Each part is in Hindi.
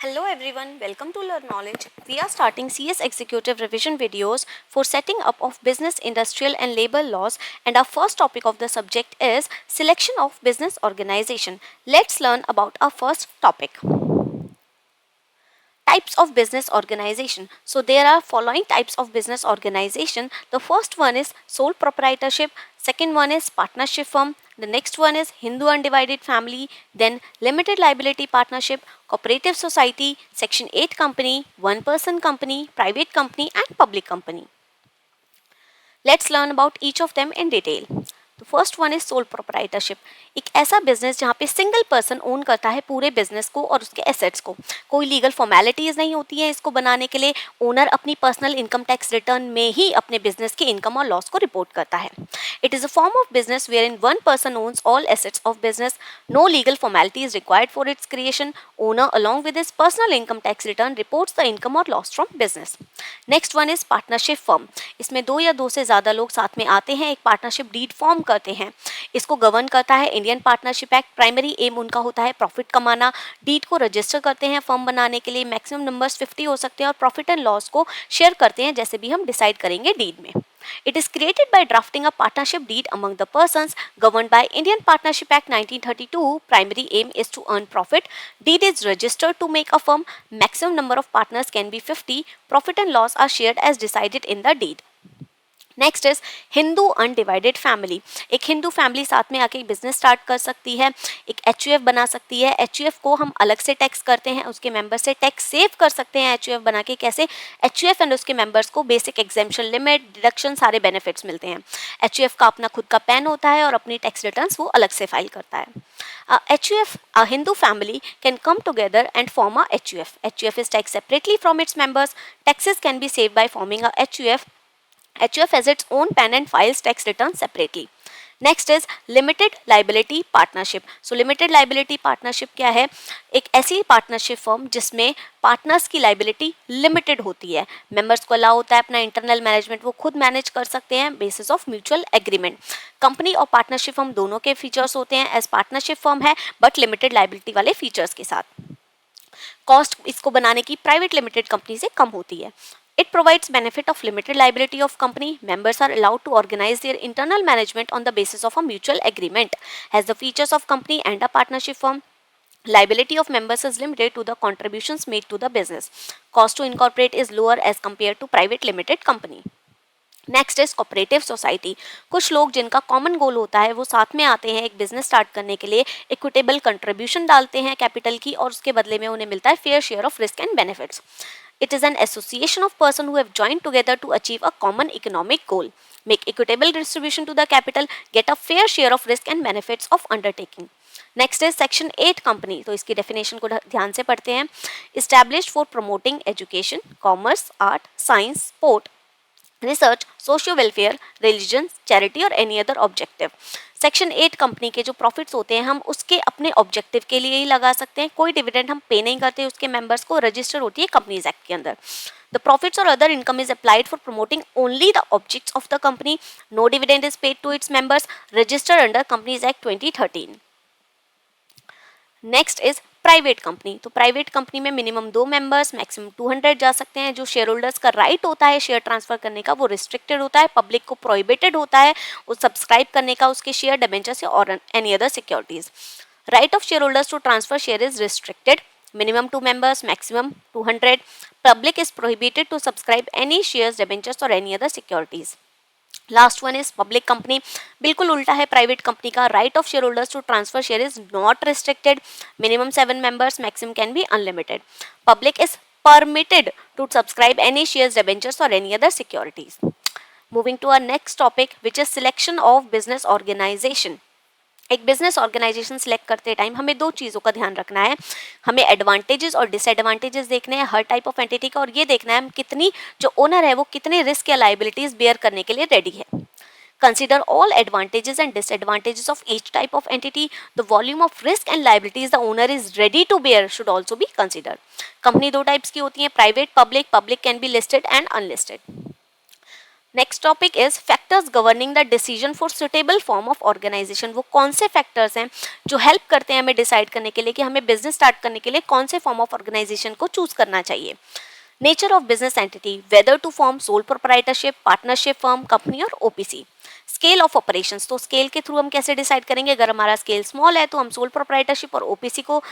Hello everyone, welcome to Learn Knowledge. We are starting CS Executive Revision videos for setting up of business, industrial and labor laws, and our first topic of the subject is selection of business organization. Let's learn about our first topic. Types of business organization. So there are following types of business organization. The first one is sole proprietorship, second one is partnership firm, the next one is Hindu undivided family, then limited liability partnership, cooperative society, section 8 company, one person company, private company and public company. Let's learn about each of them in detail. तो first one is sole proprietorship. एक ऐसा बिजनेस जहाँ पे सिंगल पर्सन ओन करता है पूरे बिजनेस को और उसके एसेट्स को. कोई लीगल फॉर्मेलिटीज नहीं होती है इसको बनाने के लिए. ओनर अपनी पर्सनल इनकम टैक्स रिटर्न में ही अपने बिजनेस की इनकम और लॉस को रिपोर्ट करता है. It is a form of business where in one person owns all assets of business. No legal formality is required for its creation. Owner along with his personal income tax return reports the income और loss from business. Next one is partnership firm. इसमें दो या दो से ज्यादा लोग साथ में आते हैं, एक पार्टनरशिप डीड फॉर्म करते हैं. इसको गवर्न करता है Indian partnership act. Primary aim उनका होता है प्रॉफिट कमाना. डीड को रजिस्टर करते हैं फर्म बनाने के लिए. मैक्सिमम नंबर्स 50 हो सकते हैं और प्रॉफिट एंड लॉस को शेयर करते हैं जैसे भी हम डिसाइड करेंगे डीड में. It is created by drafting a partnership deed among the persons governed by Indian Partnership Act 1932. Primary aim is to earn profit. Deed is registered to make a firm. Maximum number of partners can be 50. Profit and loss are shared as decided in the deed. Next is Hindu undivided family. एक हिंदू फैमिली साथ में आके बिजनेस स्टार्ट कर सकती है, एक एचयूएफ बना सकती है. एचयूएफ को हम अलग से टैक्स करते हैं, उसके मेंबर से टैक्स सेव कर सकते हैं एचयूएफ बना के. कैसे? एचयूएफ एंड उसके मेंबर्स को बेसिक एग्जेम्पशन, लिमिट, डिडक्शन, सारे बेनिफिट्स मिलते हैं. एचयूएफ का अपना खुद का पैन होता है और अपनी टैक्स रिटर्न्स वो अलग से फाइल करता है. HUF, a Hindu family, can come together and form a HUF. HUF is taxed separately from its members. Taxes can be saved by forming a HUF. HUF has its own PAN and files tax returns separately. Next is limited liability partnership. So limited liability partnership क्या है? एक ऐसी पार्टनरशिप फर्म जिसमें पार्टनर्स की लाइबिलिटी लिमिटेड होती है. मेंबर्स को अलाउ होता है अपना इंटरनल मैनेजमेंट वो खुद मैनेज कर सकते हैं basis of mutual agreement. Company और पार्टनरशिप फर्म दोनों के फीचर्स होते हैं. एज पार्टनरशिप फर्म है बट लिमिटेड लाइबिलिटी वाले फीचर्स के साथ. कॉस्ट इसको बनाने की प्राइवेट लिमिटेड कंपनी से कम होती है. It provides benefit of limited liability of company. Members are allowed to organize their internal management on the basis of a mutual agreement. Has the features of company and a partnership firm. Liability of members is limited to the contributions made to the business. Cost to incorporate is lower as compared to private limited company. Next is cooperative society. कुछ लोग जिनका कॉमन गोल होता है वो साथ में आते हैं एक बिजनेस स्टार्ट करने के लिए. इक्विटेबल कंट्रीब्यूशन डालते हैं कैपिटल की और उसके बदले में उन्हें मिलता है fair share of risk and benefits. It is an association of persons who have joined together to achieve a common economic goal. Make equitable distribution to the capital, get a fair share of risk and benefits of undertaking. Next is section 8 company. तो इसकी डेफिनेशन को ध्यान से पढ़ते हैं. Established for promoting education, commerce, art, science, sport, research, socio welfare, religion, charity और any other objective. Section 8 company के जो प्रॉफिट्स होते हैं हम उसके अपने ऑब्जेक्टिव के लिए ही लगा सकते हैं. कोई डिविडेंड हम पे नहीं करते उसके मेंबर्स को. रजिस्टर होती है कंपनीज एक्ट के अंदर. द प्रॉफिट्स और other income is applied for promoting only the objects of the company. No dividend is paid to its members. Registered under companies act 2013. Next is private company. तो प्राइवेट कंपनी में मिनिमम 2 मेंबर्स, मैक्सिमम 200 जा सकते हैं. जो शेयर होल्डर्स का राइट होता है शेयर ट्रांसफर करने का वो रिस्ट्रिक्टेड होता है. पब्लिक को प्रोहिबिटेड होता है वो सब्सक्राइब करने का उसके शेयर, डिबेंचर्स और any other securities. Right of share holders to transfer share is restricted. Minimum 2 members, maximum 200. Public is prohibited to subscribe any shares, debentures or any other securities. Last one is public company. बिल्कुल उल्टा है प्राइवेट कंपनी का. Right of share holders to transfer share is not restricted. Minimum 7 members, maximum can be unlimited. Public is permitted to subscribe any shares, debentures or any other securities. Moving to our next topic which is selection of business organization. एक बिजनेस ऑर्गेनाइजेशन सिलेक्ट करते टाइम हमें 2 चीज़ों का ध्यान रखना है. हमें एडवांटेजेस और डिसएडवांटेजेस देखने हैं हर टाइप ऑफ एंटिटी का और ये देखना है हम कितनी जो ओनर है वो कितने रिस्क या लाइबिलिटीज बेयर करने के लिए रेडी है. Consider all advantages and disadvantages of each type of entity. The volume of risk and liabilities the owner is ready to bear should also be consider. Company 2 types की होती है, private, public. Public can be listed and unlisted. Next topic is factors governing the decision for suitable form of organisation. वो कौन से फैक्टर्स हैं जो हेल्प करते हैं हमें डिसाइड करने के लिए कि हमें बिजनेस स्टार्ट करने के लिए कौन से फॉर्म ऑफ ऑर्गेनाइजेशन को चूज करना चाहिए। Nature of business entity, whether to form sole proprietorship, partnership firm, company और ओपीसी। स्केल ऑफ ऑपरेशंस, तो स्केल के थ्रू हम कैसे डिसाइड करेंगे, अगर हमारा स्केल स्मॉल है तो हम सोल प्रोप्राइटरशिप और ओपीसी को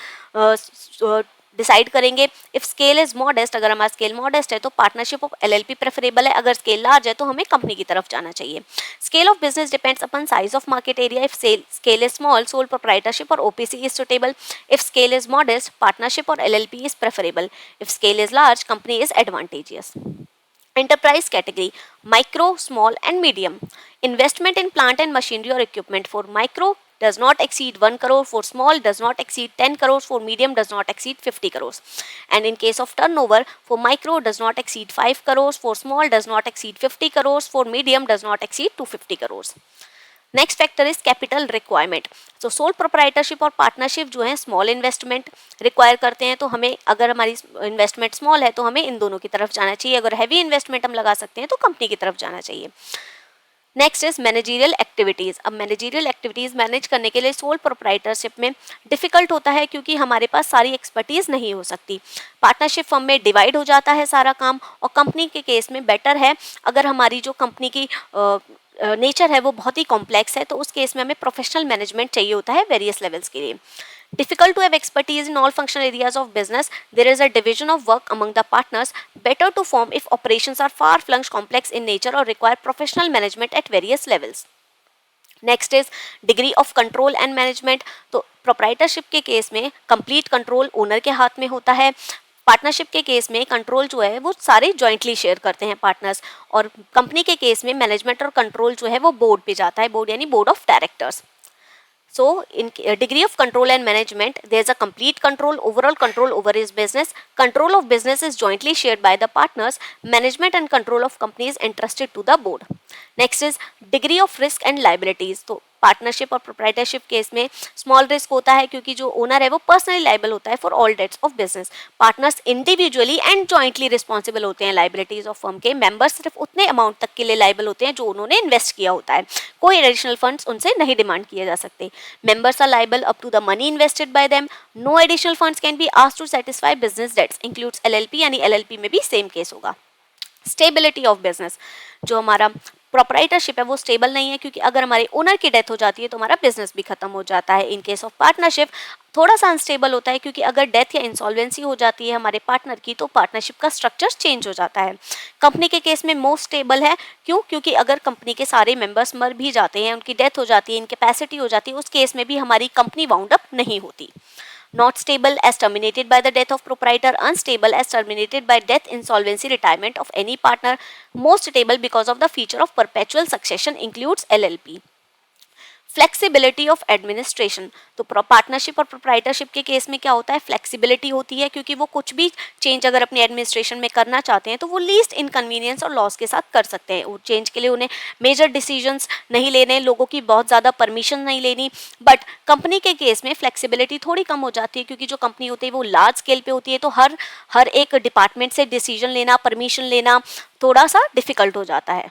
डिसाइड करेंगे। इफ स्केल इज मॉडेस्ट, अगर हमारा स्केल मॉडेस्ट है तो पार्टनरशिप ऑफ एलएलपी प्रेफरेबल है, अगर स्केल लार्ज है तो हमें कंपनी की तरफ जाना चाहिए। Scale of business depends upon size of market area. If scale is small, sole proprietorship और OPC is suitable. If scale is modest, partnership और LLP is preferable. If scale is large, company is advantageous. Enterprise category, micro, small and medium. Investment in plant and machinery or equipment for micro does not exceed 1 crore, for small does not exceed 10 crores, for medium does not exceed 50 crores. And in case of turnover, for micro does not exceed 5 crores, for small does not exceed 50 crores, for medium does not exceed 250 crores. Next factor is capital requirement. So soul proprietorship और पार्टनरशिप जो है स्मॉल इन्वेस्टमेंट रिक्वायर करते हैं, तो हमें अगर हमारी इन्वेस्टमेंट स्मॉल है तो हमें इन दोनों की तरफ जाना चाहिए। अगर हैवी इन्वेस्टमेंट हम लगा सकते हैं तो कंपनी की तरफ जाना चाहिए। Next is managerial activities. अब मैनेजरियल एक्टिविटीज़ मैनेज करने के लिए सोल प्रोप्राइटरशिप में डिफ़िकल्ट होता है क्योंकि हमारे पास सारी एक्सपर्टीज़ नहीं हो सकती। पार्टनरशिप फर्म में डिवाइड हो जाता है सारा काम, और कंपनी के केस में बेटर है अगर हमारी जो कंपनी की नेचर है वो बहुत ही कॉम्प्लेक्स है, तो उस केस में हमें प्रोफेशनल मैनेजमेंट चाहिए होता है वेरियस लेवल्स के लिए। Difficult to have expertise in all functional areas of business. There is a division of work among the partners. Better to form if operations are far-flung, complex in nature or require professional management at various levels. Next is degree of control and management. तो प्रोप्राइटरशिप के केस में कंप्लीट कंट्रोल ओनर के हाथ में होता है। पार्टनरशिप के केस में कंट्रोल जो है वो सारे जॉइंटली शेयर करते हैं पार्टनर्स, और कंपनी के केस में मैनेजमेंट और कंट्रोल जो है वो बोर्ड पे जाता है, बोर्ड यानी board of directors. So, in degree of control and management, there is a complete control, overall control over his business. Control of business is jointly shared by the partners. Management and control of company is entrusted to the board. Next is degree of risk and liabilities. तो पार्टनरशिप और प्रोप्राइटरशिप केस में स्मॉल रिस्क होता है क्योंकि जो ओनर है वो पर्सनली लाइबल होता है for all debts of business. Partners individually and jointly responsible होते हैं लाइबिलिटीज ऑफ फर्म के। मेंबर्स सिर्फ उतने अमाउंट तक के लिए लाइबल होते हैं जो उन्होंने इन्वेस्ट किया होता है, कोई एडिशनल फंड्स उनसे नहीं डिमांड किए जा सकते। Members are liable up to the money invested by them. No additional funds can be asked to satisfy business debts, includes LLP, यानी एलएलपी में भी सेम केस होगा। स्टेबिलिटी ऑफ बिजनेस, जो हमारा प्रोप्राइटरशिप है वो स्टेबल नहीं है क्योंकि अगर हमारे ओनर की डेथ हो जाती है तो हमारा बिजनेस भी खत्म हो जाता है। इन केस ऑफ पार्टनरशिप थोड़ा सा अनस्टेबल होता है क्योंकि अगर डेथ या इंसॉल्वेंसी हो जाती है हमारे पार्टनर की तो पार्टनरशिप का स्ट्रक्चर चेंज हो जाता है। कंपनी के केस में मोस्ट स्टेबल है, क्यों? क्योंकि अगर कंपनी के सारे मेंबर्स मर भी जाते हैं, उनकी डेथ हो जाती है, इनकैपेसिटी हो जाती है, उस केस में भी हमारी कंपनी वाउंड अप नहीं होती। Not stable as terminated by the death of proprietor, unstable as terminated by death, insolvency, retirement of any partner. Most stable because of the feature of perpetual succession includes LLP. Flexibility of administration, तो पार्टनरशिप और प्रोप्राइटरशिप के केस में क्या होता है, फ्लेक्सिबिलिटी होती है क्योंकि वो कुछ भी चेंज अगर अपनी एडमिनिस्ट्रेशन में करना चाहते हैं तो वो लीस्ट इनकन्वीनियंस और लॉस के साथ कर सकते हैं। वो चेंज के लिए उन्हें मेजर डिसीजंस नहीं लेने, लोगों की बहुत ज़्यादा परमिशन नहीं लेनी। बट कंपनी के केस में फ्लेक्सिबिलिटी थोड़ी कम हो जाती है क्योंकि जो कंपनी होती है वो लार्ज स्केल पे होती है, तो हर एक डिपार्टमेंट से डिसीजन लेना, परमिशन लेना थोड़ा सा डिफिकल्ट हो जाता है।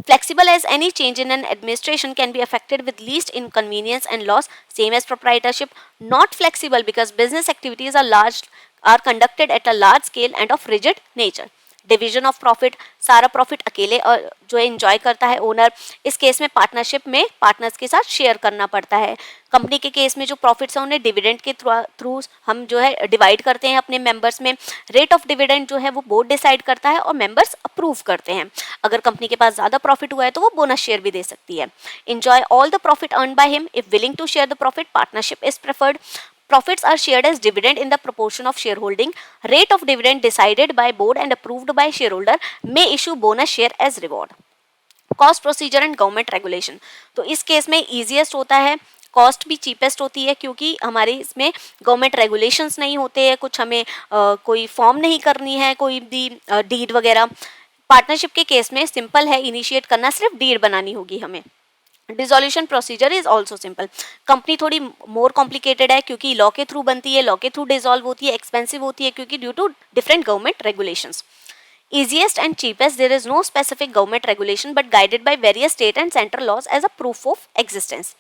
Flexible as any change in an administration can be affected with least inconvenience and loss, same as proprietorship. Not flexible because business activities are conducted at a large scale and of rigid nature. Division of profit, सारा प्रॉफिट अकेले और जो है इंजॉय करता है ओनर। इस केस में पार्टनरशिप में पार्टनर्स के साथ शेयर करना पड़ता है। कंपनी के केस में जो प्रॉफिट्स हैं उन्हें डिविडेंड के थ्रू हम जो है डिवाइड करते हैं अपने मेंबर्स में। रेट ऑफ डिविडेंड जो है वो बोर्ड डिसाइड करता है और मेंबर्स अप्रूव करते हैं। अगर कंपनी के पास ज़्यादा प्रॉफिट हुआ है तो वो बोनस शेयर भी दे सकती है। Enjoy all the profit earn by him, if willing to share the profit, partnership is preferred. Profits are shared as dividend in the proportion of shareholding. Rate of dividend decided by board and approved by shareholder. May issue bonus share as reward. Cost procedure and government regulation. तो इस केस में easiest होता है, कॉस्ट भी चीपेस्ट होती है क्योंकि हमारे इसमें गवर्नमेंट रेगुलेशंस नहीं होते हैं, कुछ हमें कोई फॉर्म नहीं करनी है, कोई भी डीड वगैरह। पार्टनरशिप के केस में सिंपल है, इनिशिएट करना सिर्फ डीड बनानी होगी हमें। Dissolution procedure is also simple. Company थोड़ी मोर कॉम्प्लिकेटेड है क्योंकि लॉ के थ्रू बनती है, लॉ के थ्रू डिसॉल्व होती है, एक्सपेंसिव होती है क्योंकि due to different government regulations. Easiest and cheapest, there is no specific government regulation but guided by various state and central laws as a proof of existence.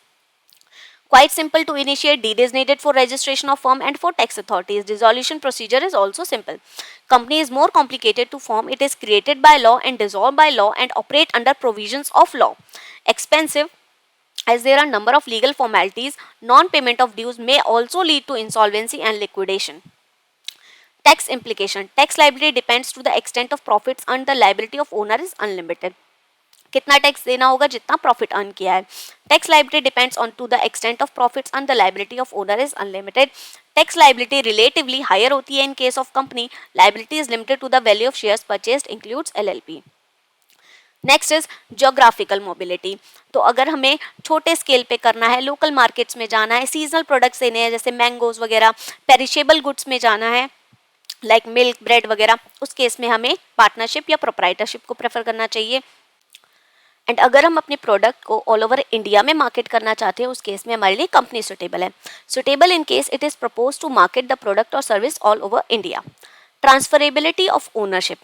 Quite simple to initiate, deed is needed for registration of firm and for tax authorities. Dissolution procedure is also simple. Company is more complicated to form. It is created by law and dissolved by law and operate under provisions of law. Expensive, as there are number of legal formalities. Non-payment of dues may also lead to insolvency and liquidation. Tax implication. Tax liability depends to the extent of profits and the liability of owner is unlimited. कितना टैक्स देना होगा जितना प्रॉफिट अर्न किया है. Tax liability depends on to the extent of profits and the liability of owner is unlimited. Tax liability relatively higher होती है in case of company. Liability is limited to the value of shares purchased includes LLP. Next is geographical mobility. तो अगर हमें छोटे स्केल पे करना है, लोकल मार्केट्स में जाना है, सीजनल प्रोडक्ट्स देने हैं जैसे मैंगोज वगैरह, पेरिशेबल गुड्स में जाना है लाइक मिल्क, ब्रेड वगैरह, उस केस में हमें पार्टनरशिप या प्रोप्राइटरशिप को प्रेफर करना चाहिए. एंड अगर हम अपने प्रोडक्ट को ऑल ओवर इंडिया में मार्केट करना चाहते हैं, उस केस में हमारे लिए कंपनी सुटेबल है. Suitable in case it is propose to market the product और service all over India. Transferability of ownership.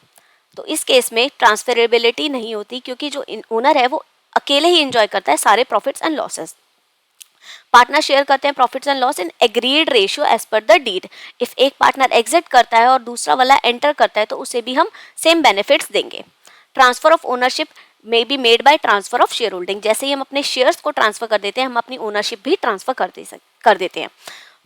तो इस केस में ट्रांसफरेबिलिटी नहीं होती क्योंकि जो ओनर है वो अकेले ही एंजॉय करता है सारे profits and losses. Partner share करते हैं profits and loss in agreed ratio as per the deed. If एक पार्टनर एग्जिट करता है और दूसरा वाला एंटर करता है तो उसे भी हम सेम बेनिफिट्स देंगे. Transfer of ownership may be made by transfer of share holding. जैसे ही हम अपने शेयर्स को ट्रांसफर कर देते हैं, हम अपनी ओनरशिप भी ट्रांसफर कर देते हैं.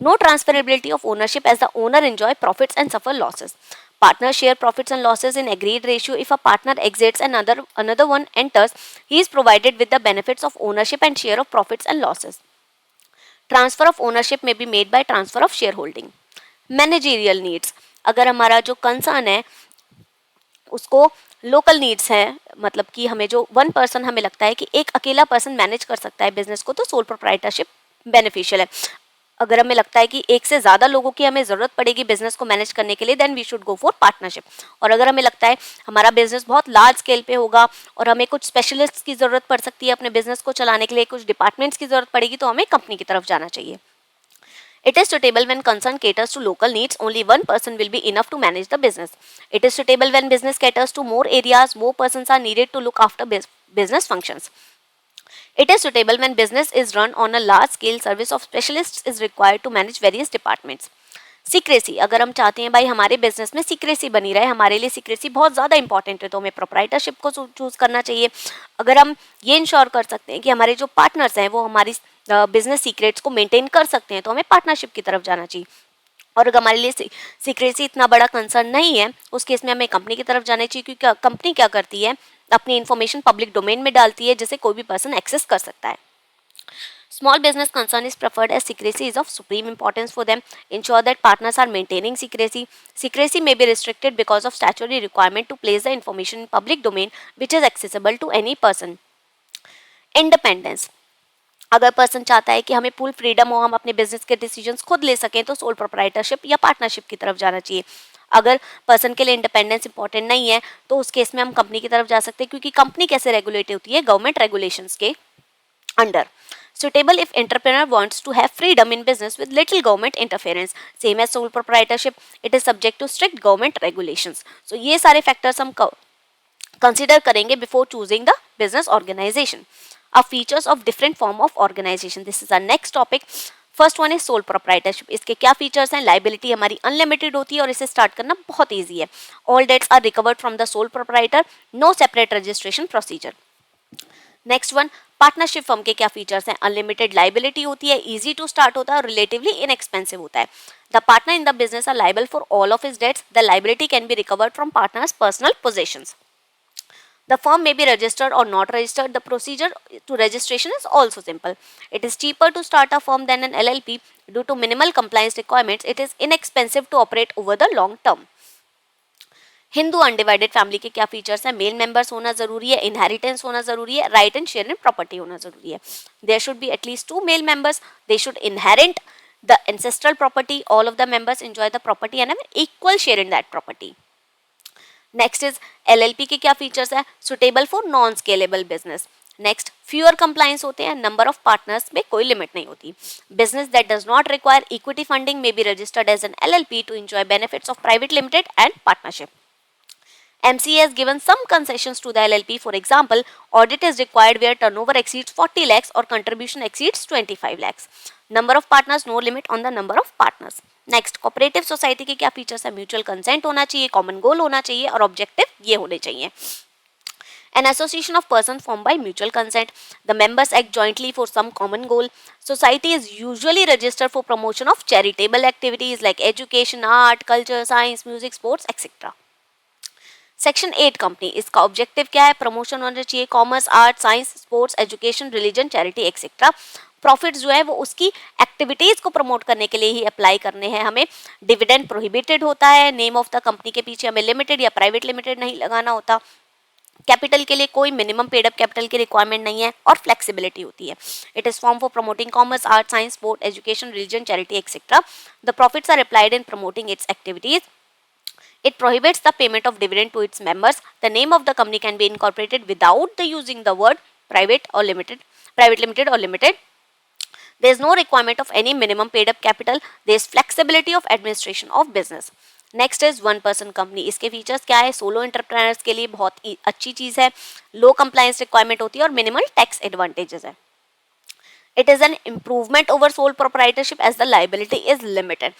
No transferability of ownership as the owner enjoy profits and suffer losses. Partner share profits and losses in agreed ratio. If a partner exits and another one enters, he is provided with the benefits of ownership and share of profits and losses. Transfer of ownership may be made by transfer of shareholding. Managerial needs. अगर हमारा जो कंसर्न है उसको लोकल नीड्स है, मतलब कि हमें जो वन पर्सन हमें लगता है कि एक अकेला पर्सन मैनेज कर सकता है बिजनेस को, तो सोल प्रोप्राइटरशिप बेनिफिशियल है. अगर हमें लगता है कि एक से ज़्यादा लोगों की हमें ज़रूरत पड़ेगी बिजनेस को मैनेज करने के लिए, then we should go for partnership. और अगर हमें लगता है हमारा बिजनेस बहुत लार्ज स्केल पे होगा और हमें कुछ स्पेशलिस्ट की ज़रूरत पड़ सकती है अपने बिजनेस को चलाने के लिए, कुछ डिपार्टमेंट्स की ज़रूरत पड़ेगी, तो हमें कंपनी की तरफ जाना चाहिए. It is suitable when concern caters to local needs. Only one person will be enough to manage the business. It is suitable when business caters to more areas. More persons are needed to look after business functions. It is suitable when business is run on a large scale. Service of specialists is required to manage various departments. Secrecy. अगर हम चाहते हैं भाई हमारे बिजनेस में सीक्रेसी बनी रहे, हमारे लिए सीक्रेसी बहुत ज़्यादा इंपॉर्टेंट है, तो हमें प्रोप्राइटरशिप को चूज़ करना चाहिए. अगर हम ये इंश्योर कर सकते हैं कि हमारे जो पार्टनर्स हैं वो हमारी बिजनेस सीक्रेट्स को मेंटेन कर सकते हैं, तो हमें पार्टनरशिप की तरफ जाना चाहिए. और अगर हमारे लिए सीक्रेसी इतना बड़ा कंसर्न नहीं है, उस केस में हमें कंपनी की तरफ जाना चाहिए, क्योंकि कंपनी क्या करती है, अपनी इन्फॉर्मेशन पब्लिक डोमेन में डालती है जिसे कोई भी पर्सन एक्सेस कर सकता है. Small business concern is preferred as secrecy is of supreme importance for them. Ensure that partners are maintaining secrecy. Secrecy may be restricted because of statutory requirement to place the information in public domain which is accessible to any person. Independence. अगर पर्सन चाहता है कि हमें फुल फ्रीडम हो, हम अपने बिजनेस के डिसीजंस खुद ले सकें, तो सोल प्रोप्राइटरशिप या पार्टनरशिप की तरफ जाना चाहिए. अगर पर्सन के लिए इंडिपेंडेंस इंपॉर्टेंट नहीं है, तो उस केस में हम कंपनी की तरफ जा सकते हैं, क्योंकि कंपनी कैसे रेगुलेट होती है, गवर्नमेंट रेगुलेशंस के under. Suitable if entrepreneur wants to have freedom in business with little government interference. Same as sole proprietorship, it is subject to strict government regulations. So ये सारे factors हम consider करेंगे before choosing the business organization. Our features of different form of organization. This is our next topic. First one is sole proprietorship. इसके क्या फीचर्स हैं? लाइबिलिटी हमारी अनलिमिटेड होती है और इसे स्टार्ट करना बहुत ईजी है. All debts are recovered from the sole proprietor. No separate registration procedure. Next one, partnership firm के क्या फीचर्स हैं? अनलिमिटेड लाइबिलिटी होती है, इजी टू स्टार्ट होता है और रिलेटिवली इनएक्सपेंसिव होता है. The partner in the business are liable for all of his debts. The liability can be recovered from partners personal possessions. The firm may be registered or not registered. The procedure to registration is also simple. It is cheaper to start a firm than an LLP. Due to minimal compliance requirements, it is inexpensive to operate over the long term. Hindu undivided family के क्या फीचर्स हैं? मेल मेंबर्स होना जरूरी है, इनहेरिटेंस होना जरूरी है, right and share in property होना जरूरी है. There should be at least 2 male members. They should inherit the ancestral property. All of the members enjoy the property and have equal share in that property. Next is LLP के क्या फीचर्स है? Suitable for non scalable business. Next, fewer compliance होते हैं, नंबर ऑफ पार्टनर्स में कोई लिमिट नहीं होती. Business that does not require equity funding may be registered as an LLP to enjoy benefits of private limited and partnership. MCA has given some concessions to the LLP. For example, audit is required where turnover exceeds 40 lakhs or contribution exceeds 25 lakhs. Number of partners, no limit on the number of partners. Next, cooperative society के क्या फीचर्स है? म्यूचुअल कंसेंट होना चाहिए, कॉमन गोल होना चाहिए और ऑब्जेक्टिव ये होने चाहिए. An association of persons formed by mutual consent. The members act jointly for some common goal. Society is usually registered for promotion of charitable activities like education, art, culture, science, music, sports, etc. Section 8 company, इसका ऑब्जेक्टिव क्या है? प्रमोशन होना चाहिए commerce, art, science, sports, education, religion, charity etcetera. Profits जो है वो उसकी एक्टिविटीज को प्रमोट करने के लिए ही अप्लाई करने हैं हमें. डिविडेंड प्रोहिबिटेड होता है. नेम ऑफ द कंपनी के पीछे हमें लिमिटेड या प्राइवेट लिमिटेड नहीं लगाना होता. कैपिटल के लिए कोई मिनिमम पेड अप कैपिटल की रिक्वायरमेंट नहीं है और फ्लेक्सिबिलिटी होती है. It is form for promoting commerce, art, science, sport, education, religion, charity etcetera. The profits are applied in promoting its activities. It prohibits the payment of dividend to its members. The name of the company can be incorporated without the using the word private limited or limited. There is no requirement of any minimum paid up capital. There is flexibility of administration of business. Next is one person company. इसके फीचर्स क्या है? सोलो एंटरप्रेनर्स के लिए बहुत अच्छी चीज है. लो कंप्लायंस रिक्वायरमेंट होती है और मिनिमल टैक्स एडवांटेजेस है. It is an improvement over sole proprietorship as the liability is limited.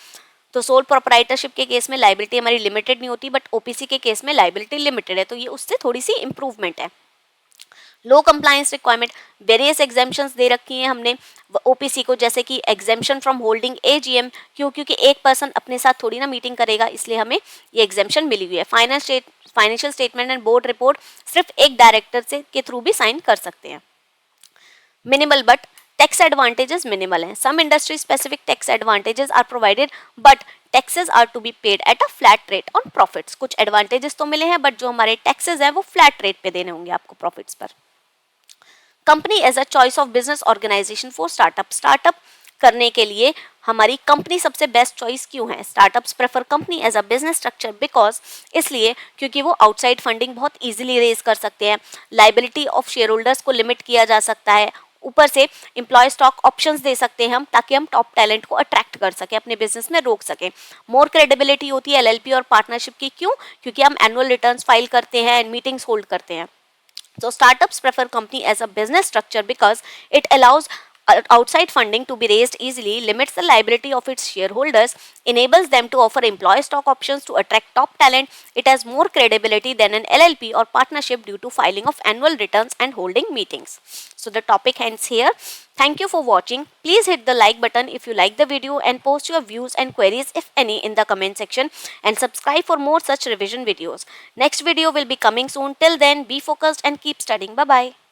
तो सोल प्रोप्राइटरशिप के केस में लाइबिलिटी हमारी लिमिटेड नहीं होती, बट ओपीसी के केस में लाइबिलिटी लिमिटेड है, तो ये उससे थोड़ी सी इंप्रूवमेंट है. Low compliance requirement, various exemptions दे रखी हैं हमने ओपीसी को, जैसे कि एग्जेम्पशन फ्रॉम होल्डिंग एजीएम. क्योंकि एक पर्सन अपने साथ थोड़ी ना मीटिंग करेगा, इसलिए हमें ये एग्जेम्पशन मिली हुई है. Financial statement and board report सिर्फ एक डायरेक्टर से के थ्रू भी साइन कर सकते हैं. Minimal but tax advantages minimal हैं. Some industry specific tax advantages are provided but taxes are to be paid at a flat rate on profits. कुछ एडवांटेजेस तो मिले हैं बट जो हमारे टैक्सेस हैं वो फ्लैट रेट पे देने होंगे आपको प्रॉफिट्स पर. Company as a choice of business organization for startup. Startup करने के लिए हमारी कंपनी सबसे बेस्ट चॉइस क्यों है? Startups prefer company as a business structure because, इसलिए क्योंकि वो आउटसाइड फंडिंग बहुत इजीली रेज कर सकते हैं. लाइबिलिटी ऑफ शेयर होल्डर्स को लिमिट किया जा सकता है. ऊपर से एम्प्लॉय स्टॉक ऑप्शंस दे सकते हैं हम, ताकि हम टॉप टैलेंट को अट्रैक्ट कर सके, अपने बिजनेस में रोक सके. मोर क्रेडिबिलिटी होती है एलएलपी और पार्टनरशिप की. क्यों? क्योंकि हम एनुअल रिटर्न्स फाइल करते हैं एंड मीटिंग्स होल्ड करते हैं. So startups prefer company as a business structure because it allows outside funding to be raised easily, limits the liability of its shareholders, enables them to offer employee stock options to attract top talent. It has more credibility than an LLP or partnership due to filing of annual returns and holding meetings. So the topic ends here. Thank you for watching. Please hit the like button if you like the video and post your views and queries if any in the comment section, and subscribe for more such revision videos. Next video will be coming soon. Till then, be focused and keep studying. Bye bye.